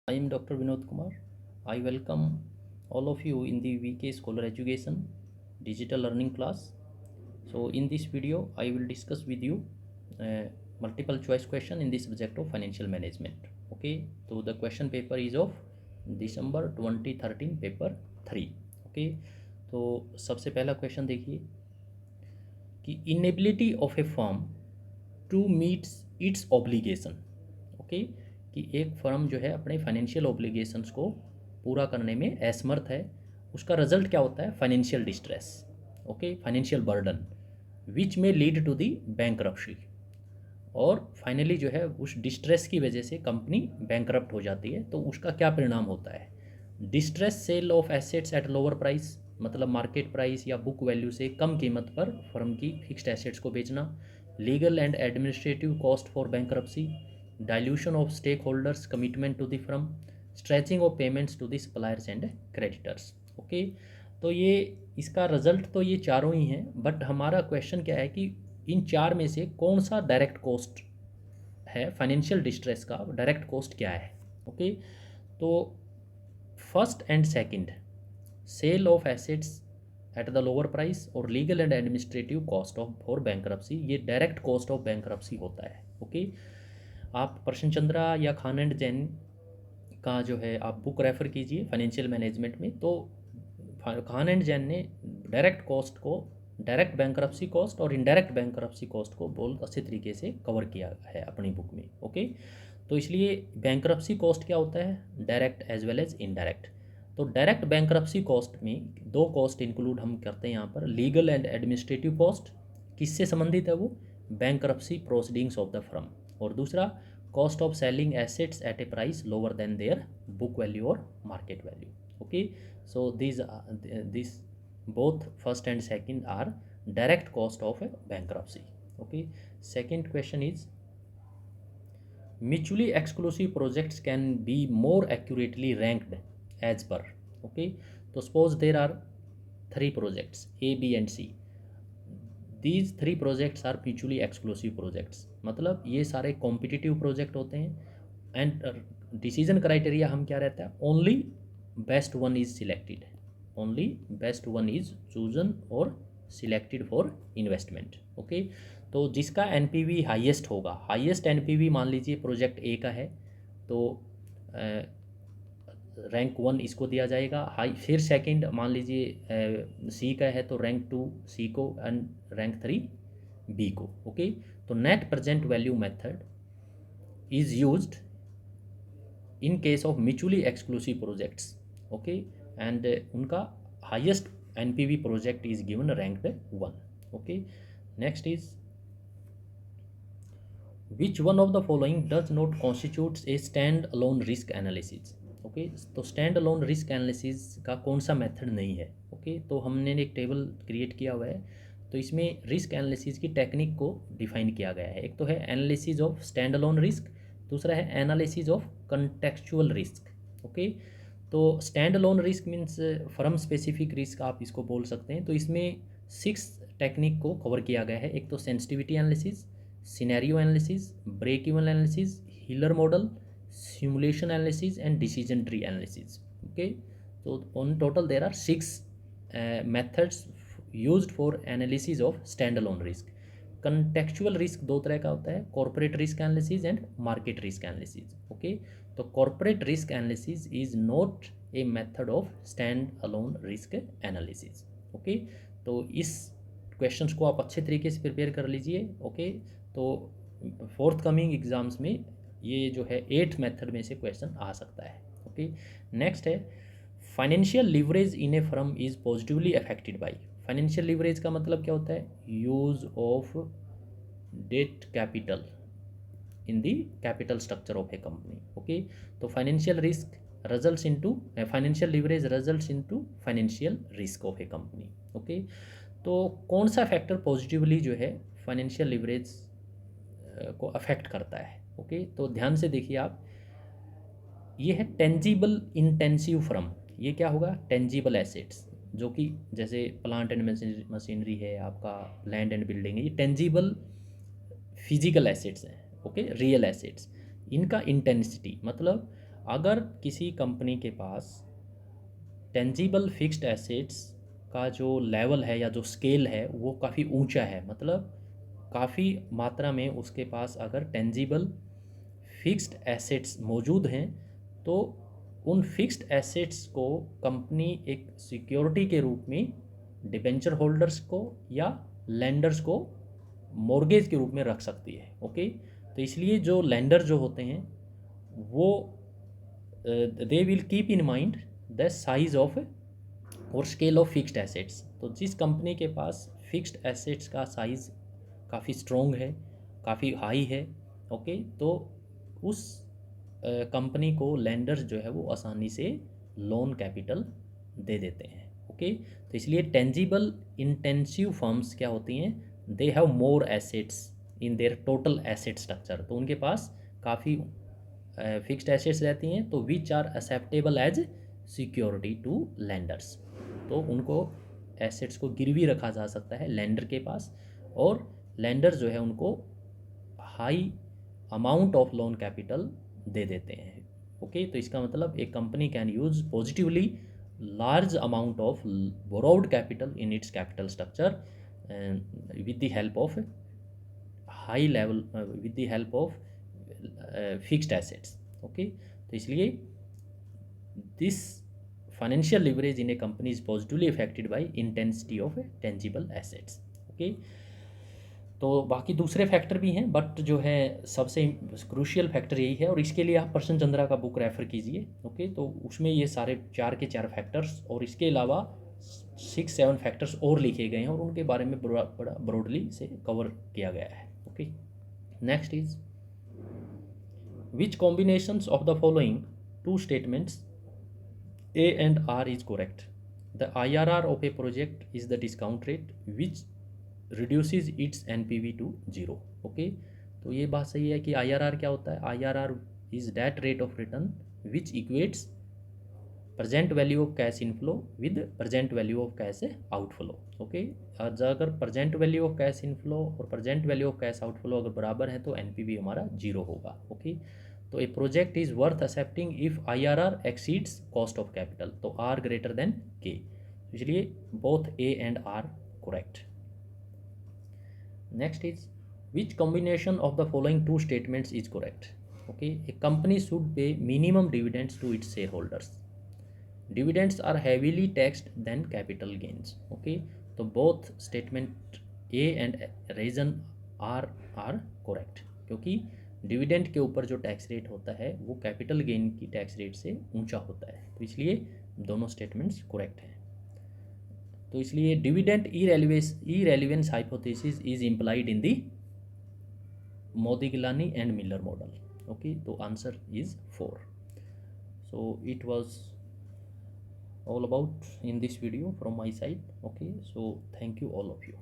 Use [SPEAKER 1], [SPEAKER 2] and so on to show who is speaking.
[SPEAKER 1] I am Dr. Vinod Kumar. I welcome all of you in the VK Scholar Education digital learning class. So in this video, I will discuss with you multiple choice question in the subject of financial management. Okay, so the question paper is of December 2013 paper 3. Okay, तो सबसे पहला question देखिए कि inability of a firm to meets its obligation. Okay, कि एक firm जो है अपने फाइनेंशियल ऑब्लिगेशंस को पूरा करने में असमर्थ है, उसका रिजल्ट क्या होता है? Financial distress. Okay, financial burden which में लीड टू दी बैंकरप्सी. और फाइनली जो है उस डिस्ट्रेस की वजह से कंपनी बैंकरप्ट हो जाती है. तो उसका क्या परिणाम होता है? Distress cell of assets at lower price, मतलब मार्केट प्राइस या बुक वैल्यू से कम कीमत पर फर्म की फिक्स्ड एसेट्स को बेचना. Legal and administrative cost for bankruptcy, dilution of stakeholders commitment to the firm, stretching of payments to the suppliers and creditors. Okay, तो ये इसका रिजल्ट तो ये चारों ही हैं, बट हमारा क्वेश्चन क्या है कि इन चार में से कौन सा डायरेक्ट कॉस्ट है? फाइनेंशियल डिस्ट्रेस का डायरेक्ट कॉस्ट क्या है? ओके, तो first and second, sale of assets at the lower price और legal and administrative cost of for bankruptcy, ये डायरेक्ट कॉस्ट ऑफ बैंकरप्सी होता है. ओके, आप प्रश्न चंद्रा या खान एंड जैन का जो है आप बुक रेफ़र कीजिए फाइनेंशियल मैनेजमेंट में. तो खान एंड जैन ने डायरेक्ट कॉस्ट को, डायरेक्ट बैंकरप्सी कॉस्ट और इनडायरेक्ट बैंकरप्सी कॉस्ट को बहुत अच्छे तरीके से कवर किया है अपनी बुक में. ओके, तो इसलिए बैंकरप्सी कॉस्ट क्या होता है? Direct as well as indirect. तो डायरेक्ट बैंकरप्सी कॉस्ट में दो कॉस्ट इंक्लूड हम करते हैं यहाँ पर. लीगल एंड एडमिनिस्ट्रेटिव कॉस्ट, किससे संबंधित है वो? Bankruptcy proceedings of the firm. और दूसरा, cost of selling assets at a price lower than their book value और market value. Okay, so these both first and second are direct cost of a bankruptcy. Okay, second question is mutually exclusive projects can be more accurately ranked as per. Okay, so suppose there are three projects A, B and C. These three projects are mutually exclusive projects, मतलब ये सारे competitive project होते हैं. And decision criteria हम क्या रहता है? Only best one is selected, only best one is chosen और सिलेक्टेड फॉर इन्वेस्टमेंट. ओके, तो जिसका एनपीवी हाईएस्ट होगा, हाईएस्ट एनपीवी मान लीजिए प्रोजेक्ट ए का है, तो रैंक 1 इसको दिया जाएगा. हाई, फिर सेकंड मान लीजिए सी का है तो रैंक 2 सी को एंड रैंक 3 बी को. ओके, तो net present value method is used in case of mutually exclusive projects. Okay, and उनका highest NPV project is given ranked 1. Okay, next is which one of the following does not constitutes a stand alone risk analysis. Okay, तो stand alone risk analysis का कौन सा method नहीं है? Okay, तो हमने एक टेबल क्रिएट किया हुआ है, तो इसमें रिस्क एनालिसिस की टेक्निक को डिफाइन किया गया है. एक तो है analysis of stand alone risk, दूसरा है analysis of contextual risk. Okay, तो stand alone risk means firm specific risk आप इसको बोल सकते हैं. तो इसमें 6 टेक्निक को कवर किया गया है. एक तो sensitivity analysis, scenario analysis, break even analysis, Hillier model, simulation analysis and decision tree analysis. Okay, तो on total there are 6 methods used for analysis of stand alone risk. Contextual risk दो तरह का होता है, corporate risk analysis and market risk analysis. Okay, तो corporate risk analysis is not a method of stand alone risk analysis. Okay, तो इस questions को आप अच्छे तरीके से प्रिपेयर कर लीजिए. ओके, तो फोर्थ कमिंग एग्जाम्स में ये जो है 8th मेथड में से क्वेश्चन आ सकता है. ओके, नेक्स्ट है financial leverage in a firm is positively affected by. Financial leverage का मतलब क्या होता है? Use of debt capital in the capital structure of a company. Okay, तो financial risk results into financial leverage results into financial risk of a company. Okay, तो कौन सा factor positively जो है फाइनेंशियल लीवरेज को अफेक्ट करता है? Okay, तो ध्यान से देखिए आप, ये है टेंजिबल इंटेंसिव फर्म. ये क्या होगा? टेंजिबल एसेट्स, जो कि जैसे प्लांट एंड मशीनरी है, आपका लैंड एंड बिल्डिंग है, ये टेंजिबल फिजिकल एसेट्स हैं. Okay, real assets. इनका इंटेंसिटी मतलब अगर किसी कंपनी के पास टेंजिबल फिक्स्ड एसेट्स का जो लेवल है या जो स्केल है वो काफ़ी ऊंचा है, मतलब काफ़ी मात्रा में उसके पास अगर टेंजिबल फिक्स्ड एसेट्स मौजूद हैं, तो उन फिक्स्ड एसेट्स को कंपनी एक सिक्योरिटी के रूप में डिबेंचर होल्डर्स को या लेंडर्स को मॉर्गेज के रूप में रख सकती है। ओके, तो इसलिए जो लेंडर जो होते हैं वो they will keep in mind the size of और स्केल ऑफ फिक्स्ड एसेट्स। तो जिस कंपनी के पास फिक्स्ड एसेट्स का साइज़ काफ़ी स्ट्रॉन्ग है, काफ़ी हाई है, ओके, तो उस कंपनी को लेंडर्स जो है वो आसानी से लोन कैपिटल दे देते हैं। ओके, तो इसलिए टेंजिबल इंटेंसिव फर्म्स क्या होती हैं, they have more assets in their total asset structure. तो उनके पास काफ़ी फिक्स्ड एसेट्स रहती हैं, तो which are acceptable as security to lenders. तो उनको एसेट्स को गिरवी रखा जा सकता है लेंडर के पास, और लेंडर जो है उनको high amount of loan capital दे देते हैं। ओके, तो इसका मतलब एक company can use positively large amount of borrowed capital in its capital structure with the help of high level, with the help of fixed assets. Okay, तो इसलिए this financial leverage in a company is positively affected by intensity of tangible assets. Okay, तो बाकी दूसरे factor भी हैं, but जो है सबसे क्रूशियल फैक्टर यही है, और इसके लिए आप प्रशन चंद्रा का बुक रेफ़र कीजिए। ओके, तो उसमें ये सारे 4 के 4 फैक्टर्स और इसके अलावा 6-7 फैक्टर्स और लिखे गए हैं, और उनके बारे में बड़ा ब्रॉडली से कवर किया गया है। Okay, next is which combinations of the following two statements A and R is correct. The IRR of a project is the discount rate which reduces its NPV to 0. Okay, तो ये बात सही है कि IRR क्या होता है, IRR is that rate of return which equates present value of cash inflow with present value of cash outflow. Okay, अगर present value of cash inflow और present value of cash outflow अगर बराबर है तो NPV हमारा 0 होगा। Okay, तो a project is worth accepting if IRR exceeds cost of capital, तो R ग्रेटर देन K, इसलिए both A and R correct. Next is which combination of the following two statements is correct. Okay, a company should pay minimum dividends to its share holders, dividends are heavily taxed than capital gains. Okay, तो both statement A and reason are correct, क्योंकि dividend के ऊपर जो tax rate होता है वो capital gain की tax rate से ऊंचा होता है, तो इसलिए दोनों स्टेटमेंट्स करेक्ट हैं। तो इसलिए dividend irrelevance hypothesis is implied in the Modigliani and Miller model. Okay, तो answer is 4. So it was all about in this video from my side. Okay, so thank you all of you.